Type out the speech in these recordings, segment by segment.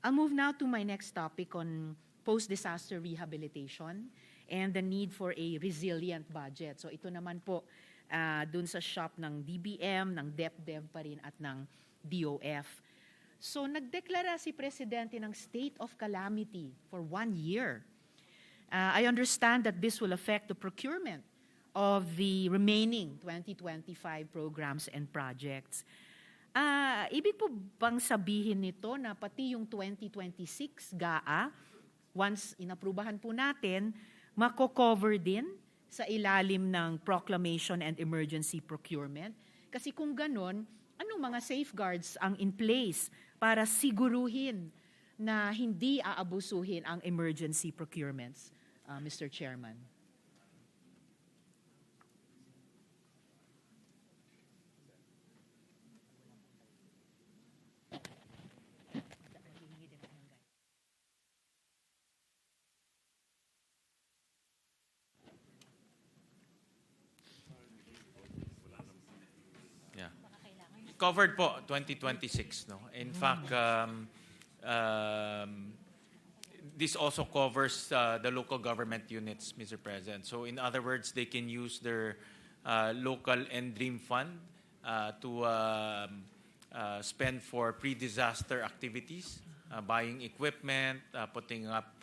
I'll move now to my next topic on post-disaster rehabilitation and the need for a resilient budget. So ito naman po dun sa shop ng DBM, ng DepDev pa rin at ng DOF. So nagdeklara si Presidente ng state of calamity for 1 year. I understand that this will affect the procurement of the remaining 2025 programs and projects. Ibig po bang sabihin nito na pati yung 2026 GAA, once inaprubahan po natin, mako-cover din sa ilalim ng proclamation and emergency procurement? Kasi kung ganon, anong mga safeguards ang in place para siguruhin na hindi aabusuhin ang emergency procurements, Mr. Chairman? Covered po 2026, no. In fact, this also covers the local government units, Mr. President. So in other words, they can use their local and dream fund to spend for pre-disaster activities, buying equipment, putting up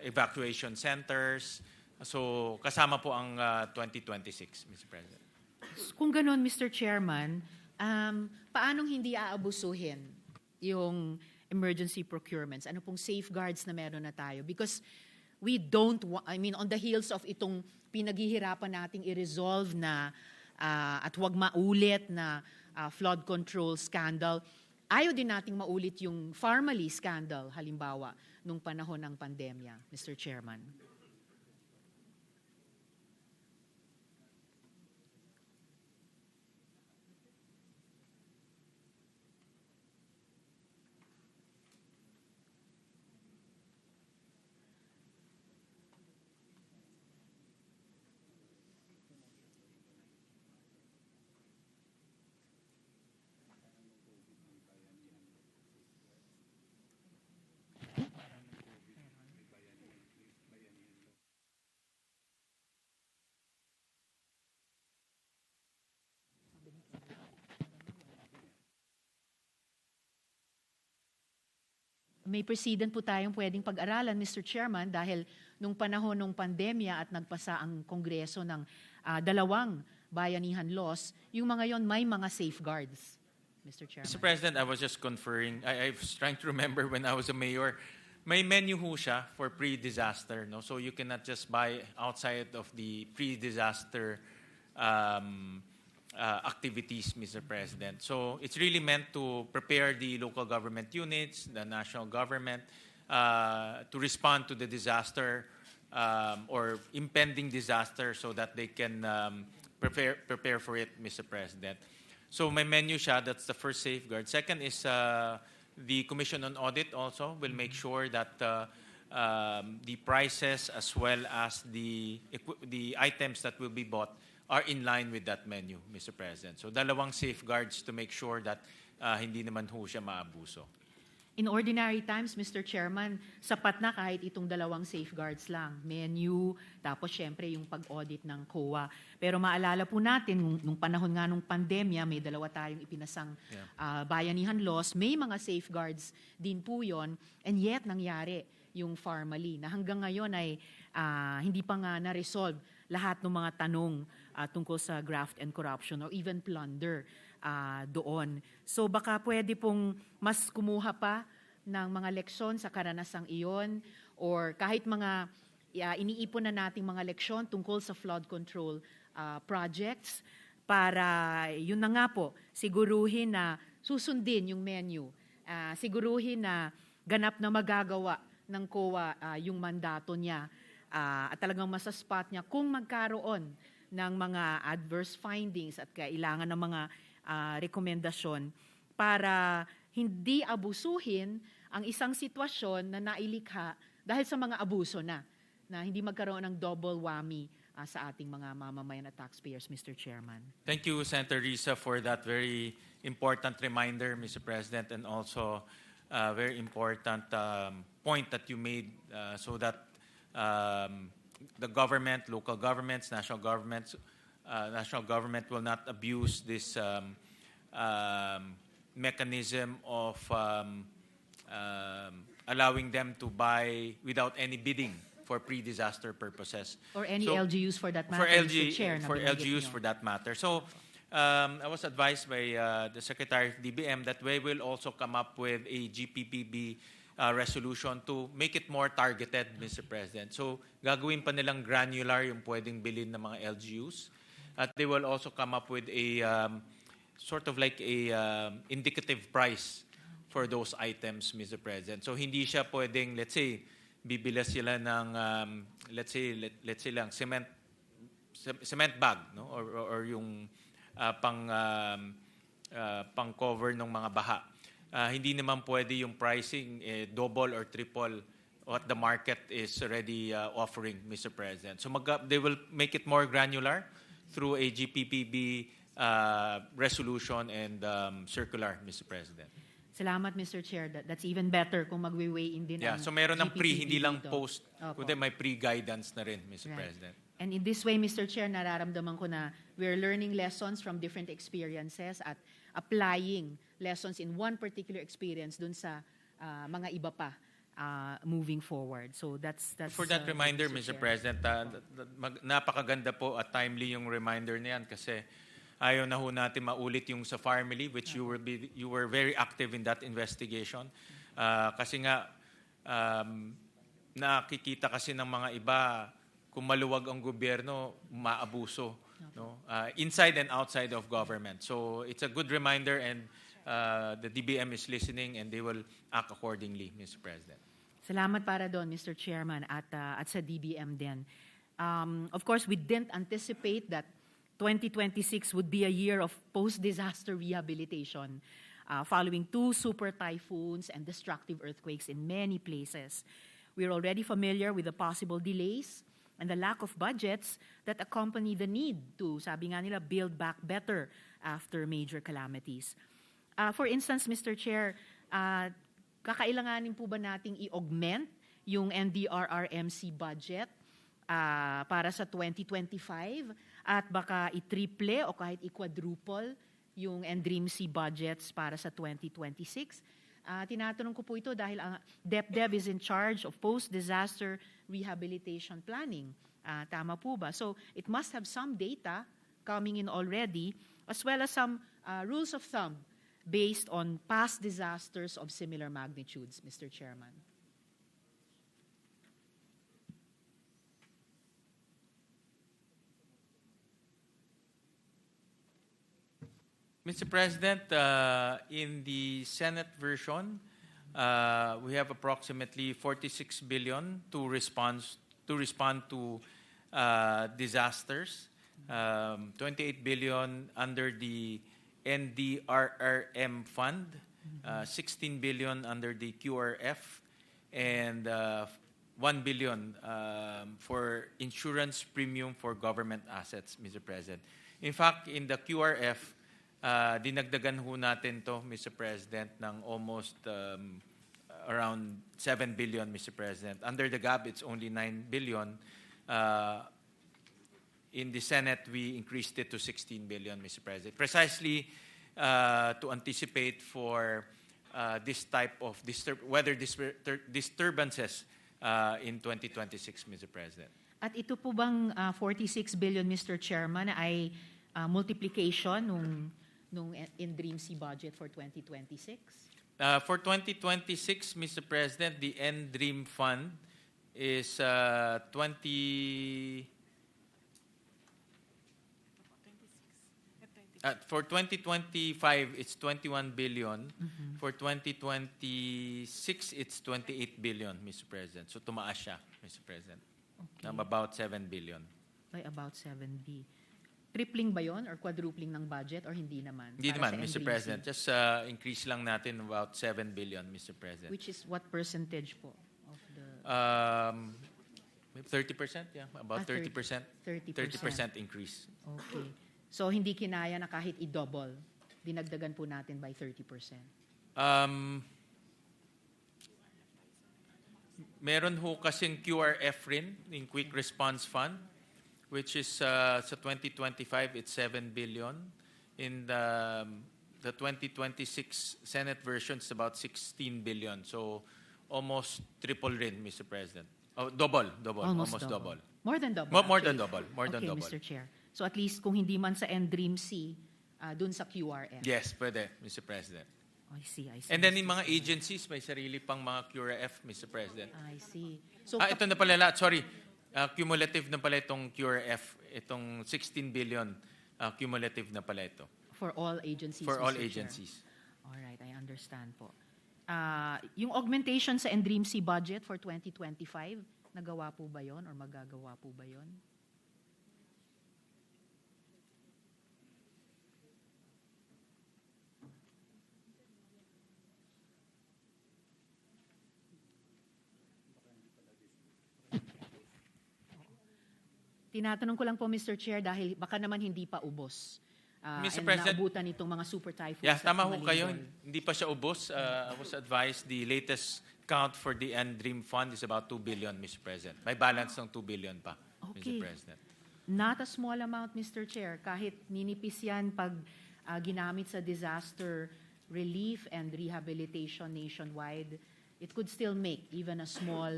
evacuation centers. So kasama po ang 2026, Mr. President. Kung ganon, Mr. Chairman, paanong hindi aabusuhin yung emergency procurements? Ano pong safeguards na meron na tayo? Because we don't, on the heels of itong pinaghihirapan nating i-resolve na at huwag maulit na flood control scandal, ayaw din nating maulit yung Pharmaly scandal, halimbawa, nung panahon ng pandemya, Mr. Chairman. May precedent po tayong pwedeng pag-aralan, Mr. Chairman, dahil nung panahon ng pandemya at nagpasa ang Kongreso ng dalawang bayanihan laws, yung mga yon may mga safeguards, Mr. Chairman. Mr. President, I was just conferring, I was trying to remember when I was a mayor, may menu ho siya for pre-disaster, no? So you cannot just buy outside of the pre-disaster activities, Mr. President. So it's really meant to prepare the local government units, the national government, to respond to the disaster or impending disaster so that they can prepare for it, Mr. President. So may menu siya, that's the first safeguard. Second is the Commission on Audit also will make sure that the prices as well as the items that will be bought are in line with that menu, Mr. President. So dalawang safeguards to make sure that hindi naman ho siya maabuso. In ordinary times, Mr. Chairman, sapat na kahit itong dalawang safeguards lang. Menu, tapos syempre yung pag-audit ng COA. Pero maalala po natin, nung panahon nga nung pandemya, may dalawa tayong ipinasang bayanihan laws, may mga safeguards din po yon, and yet nangyari yung Pharmaly, na hanggang ngayon ay hindi pa nga na-resolve lahat ng mga tanong tungkol sa graft and corruption or even plunder doon. So baka pwede pong mas kumuha pa ng mga leksyon sa karanasang iyon or kahit mga iniipon na nating mga leksyon tungkol sa flood control projects para yun na nga po, siguruhin na susundin yung menu, siguruhin na ganap na magagawa ng COA yung mandato niya at talagang masaspot niya kung magkaroon ng mga adverse findings at kailangan ng mga rekomendasyon para hindi abusuhin ang isang sitwasyon na nailikha dahil sa mga abuso na hindi magkaroon ng double whammy sa ating mga mamamayan at taxpayers, Mr. Chairman. Thank you, Senator Risa, for that very important reminder, Mr. President, and also a very important point that you made so that the government, local governments, national government will not abuse this mechanism of allowing them to buy without any bidding for pre-disaster purposes. Or any So, LGUs for that matter, for Mr. Chair. na for binanggit LGUs niyo. for that matter. So I was advised by the Secretary of DBM that we will also come up with a GPPB resolution to make it more targeted, Mr. President. So gagawin pa nilang granular yung pwedeng bilhin ng mga LGUs. At they will also come up with a sort of like a indicative price for those items, Mr. President. So hindi siya pwedeng, let's say, bibila sila ng let's say lang cement bag, no, or yung pang cover ng mga baha. Hindi naman pwede yung pricing double or triple what the market is already offering, Mr. President. So they will make it more granular through a GPPB resolution and circular, Mr. President. Salamat, Mr. Chair. That's even better kung magwi-weigh in din Yeah, ang so meron ng pre, GPPB hindi lang dito. post, Opo. kundi may pre-guidance na rin, Mr. Right. President. And in this way, Mr. Chair, nararamdaman ko na we're learning lessons from different experiences at applying lessons in one particular experience dun sa mga iba pa moving forward. So that's For that reminder, Mr. Mr. Chair. President, napakaganda po at timely yung reminder na yan kasi ayaw na ho natin maulit yung sa family, which you were very active in that investigation. Kasi nga, nakikita kasi ng mga iba, kung maluwag ang gobyerno, maabuso, no? Inside and outside of government. So it's a good reminder, and the DBM is listening and they will act accordingly, Mr. President. Salamat para doon, Mr. Chairman, at sa DBM din. Of course, we didn't anticipate that 2026 would be a year of post-disaster rehabilitation following 2 super typhoons and destructive earthquakes in many places. We're already familiar with the possible delays and the lack of budgets that accompany the need to, sabi nga nila, build back better after major calamities. For instance, Mr. Chair, kakailanganin po ba nating i-augment yung NDRRMC budget para sa 2025 at baka i-triple o kahit i-quadruple yung NDRIMC budgets para sa 2026? Tinatanong ko po ito dahil ang DepDev is in charge of post-disaster rehabilitation planning. Tama po ba? So it must have some data coming in already as well as some rules of thumb based on past disasters of similar magnitudes, Mr. Chairman. Mr. President, in the Senate version, we have approximately 46 billion to respond to disasters, 28 billion under the NDRRM fund, 16 billion under the QRF, and 1 billion for insurance premium for government assets, Mr. President. In fact, in the QRF, dinagdagan ho natin to, Mr. President, ng almost around 7 billion, Mr. President. Under the GAB, it's only 9 billion. In the Senate, we increased it to 16 billion, Mr. President, precisely to anticipate for this type of weather disturbances in 2026, Mr. President. At ito po bang 46 billion, Mr. Chairman, ay multiplication nung NDRIMC budget for 2026? For 2026, Mr. President, the NDRIM fund is for 2025, it's 21 billion. Mm-hmm. For 2026, it's 28 billion, Mr. President. So tumaas siya, Mr. President. Okay. About 7 billion. By about 7B. Tripling ba yon or quadrupling ng budget or hindi naman? Hindi para naman, sa Mr. NDRIMC? President. Just increase lang natin about 7 billion, Mr. President. Which is what percentage po of the 30%, yeah. About 30%. 30%. 30% increase. Okay. So hindi kinaya na kahit i-double dinagdagan po natin by 30%? Meron ho kasing QRF rin, yung Quick Response Fund, which is sa 2025, it's 7 billion. In the 2026 Senate version, it's about 16 billion. So almost triple rin, Mr. President. Oh, double, almost double. More than double. More than actually. double, more than double. Okay, Mr. Chair. So at least kung hindi man sa NDREAM-C, dun sa QRF. Yes, pwede, Mr. President. I see. And then in mga agencies, may sarili pang mga QRF, Mr. President. I see. So, Ito na pala lahat. Sorry. Cumulative na pala itong QRF. Itong 16 billion, cumulative na pala ito. for all agencies, For all Mr. Chair. agencies. All right, I understand po. Yung augmentation sa NDREAM-C budget for 2025, nagawa po ba yon or magagawa po ba yon? Tinatanong ko lang po, Mr. Chair, dahil baka naman hindi pa ubos. Mr. And President, naubutan itong mga super typhoons. Yeah, at tama ho mga kayo. lindol. Hindi pa siya ubos. I was advised the latest count for the NDREAM fund is about 2 billion, Mr. President. May balance ng 2 billion pa, Okay. Mr. President. Not a small amount, Mr. Chair. Kahit ninipis yan pag ginamit sa disaster relief and rehabilitation nationwide, it could still make even a small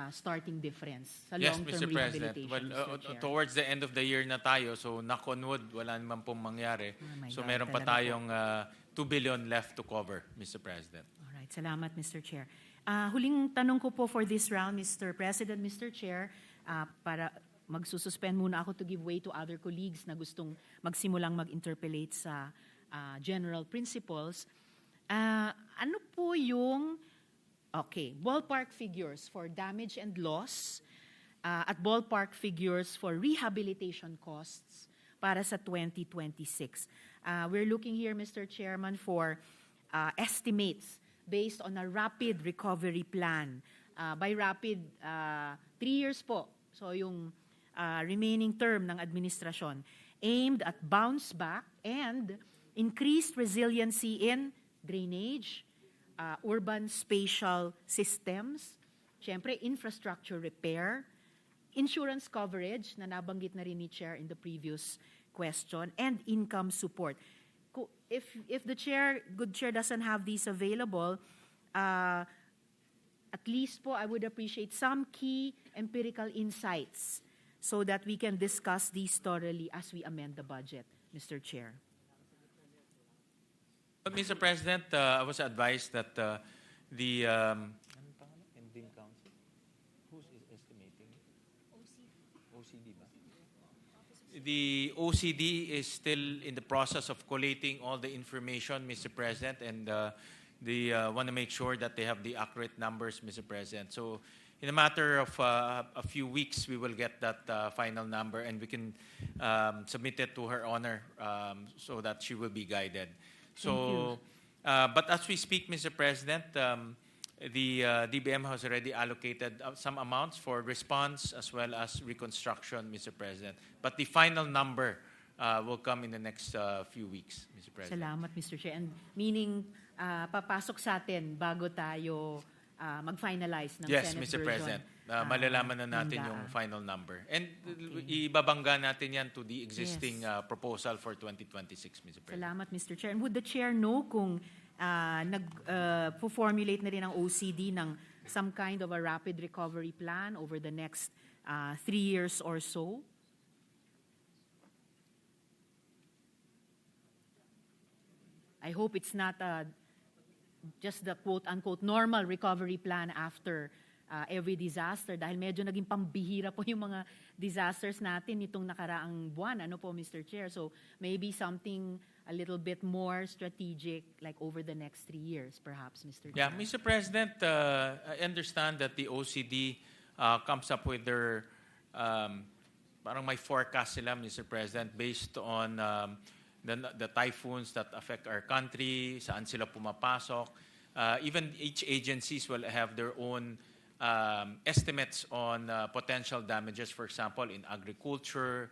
starting difference sa Yes, long-term Mr. President. rehabilitation, Well, Mr. Chair. towards the end of the year na tayo, so knock on wood, wala naman pong mangyari. Oh my So God, meron pa talaga po. tayong 2 billion left to cover, Mr. President. Alright, salamat, Mr. Chair. Huling tanong ko po for this round, Mr. President, Mr. Chair, para magsususpend muna ako to give way to other colleagues na gustong magsimulang mag-interpellate sa general principles. Ano po yung ballpark figures for damage and loss at ballpark figures for rehabilitation costs para sa 2026? We're looking here, Mr. Chairman, for estimates based on a rapid recovery plan. By rapid, 3 years po. So yung remaining term ng administrasyon aimed at bounce back and increased resiliency in drainage, urban spatial systems, syempre infrastructure repair, insurance coverage na nabanggit na rin ni Chair in the previous question, and income support. If the good chair doesn't have these available, at least po I would appreciate some key empirical insights so that we can discuss these thoroughly as we amend the budget, Mr. Chair. But Mr. President, I was advised that the NDREAM Council, who's estimating? OCD ba? The OCD is still in the process of collating all the information, Mr. President, and they want to make sure that they have the accurate numbers, Mr. President. So in a matter of a few weeks, we will get that final number, and we can submit it to Her Honor so that she will be guided. So, but as we speak, Mr. President, the DBM has already allocated some amounts for response as well as reconstruction, Mr. President. But the final number will come in the next few weeks, Mr. President. Salamat, Mr. Chair. And meaning, papasok sa atin bago tayo mag-finalize ng Yes, Senate Mr. version. President. Malalaman na natin ng yung DAA. final number. And ibabangga natin yan to the existing Yes. proposal for 2026, Mr. President. Salamat, Mr. Chair. And would the Chair know kung nag-formulate na rin ang OCD ng some kind of a rapid recovery plan over the next 3 years or so? I hope it's not just the quote-unquote normal recovery plan after every disaster dahil medyo naging pambihira po yung mga disasters natin nitong nakaraang buwan. Ano po, Mr. Chair? So maybe something a little bit more strategic like over the next 3 years, perhaps, Mr. Chair. Yeah, Mr. President, I understand that the OCD comes up with their, parang may forecast sila, Mr. President, based on the typhoons that affect our country, saan sila pumapasok. Even each agencies will have their own estimates on potential damages, for example, in agriculture,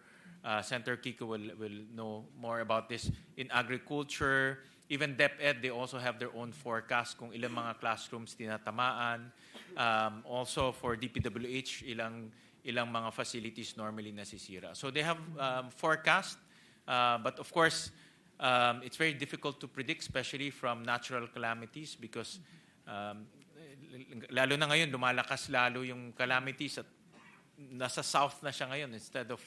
Senator Kiko will know more about this. In agriculture, even DepEd, they also have their own forecast kung ilang mga classrooms tinatamaan. Also for DPWH, ilang mga facilities normally nasisira. So they have forecast, but of course, it's very difficult to predict, especially from natural calamities because lalo na ngayon, lumalakas lalo yung calamities at nasa south na siya ngayon instead of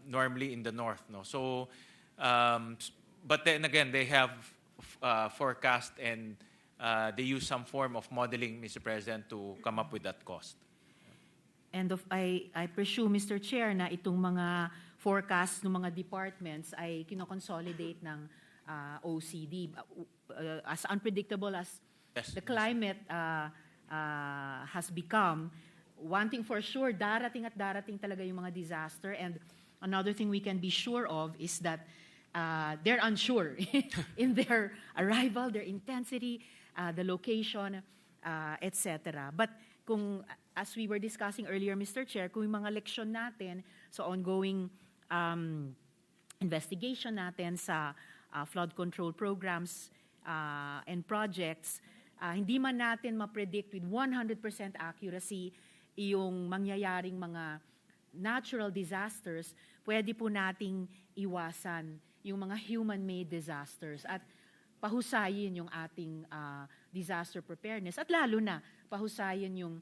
normally in the north. No? So, but then again, they have forecast and they use some form of modeling, Mr. President, to come up with that cost. And I presume, Mr. Chair, na itong mga forecast ng mga departments ay kinoconsolidate ng OCD. As unpredictable as the climate has become, one thing for sure, darating at darating talaga yung mga disaster. And another thing we can be sure of is that they're unsure in their arrival, their intensity, the location, etc. But kung, as we were discussing earlier, Mr. Chair, kung yung mga leksyon natin sa ongoing investigation natin sa flood control programs and projects, hindi man natin ma-predict with 100% accuracy yung mangyayaring mga natural disasters, pwede po nating iwasan yung mga human-made disasters at pahusayin yung ating disaster preparedness at lalo na pahusayin yung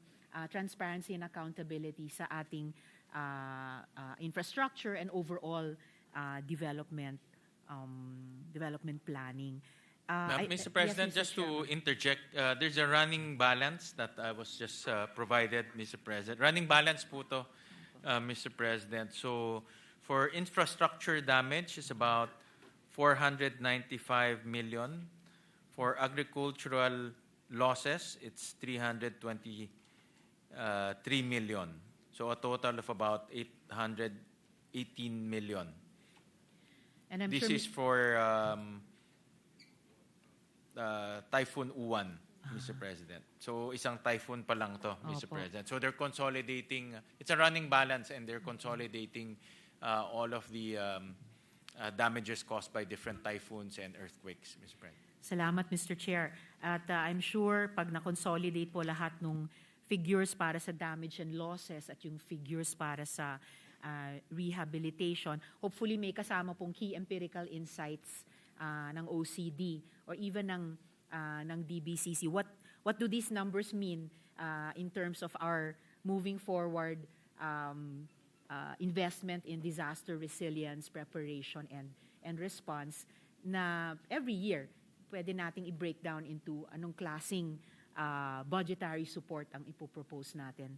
transparency and accountability sa ating infrastructure and overall development planning. Mr. President, yes, Mr. just to interject, there's a running balance that I was just provided, Mr. President. Running balance po to, Mr. President. So for infrastructure damage, is about 495 million. For agricultural losses, it's 323 million. So a total of about 818 million. And I'm This sure is for Typhoon Uwan, Mr. President. So isang typhoon pa lang to, Mr. Opo. President. So they're consolidating, it's a running balance and they're consolidating all of the damages caused by different typhoons and earthquakes, Mr. President. Salamat, Mr. Chair. At I'm sure pag na-consolidate po lahat ng figures para sa damage and losses at yung figures para sa rehabilitation, hopefully may kasama pong key empirical insights ng OCD or even ng DBCC. What do these numbers mean in terms of our moving forward investment in disaster resilience, preparation, and response na every year pwede nating i-break down into anong klaseng budgetary support ang ipopropose natin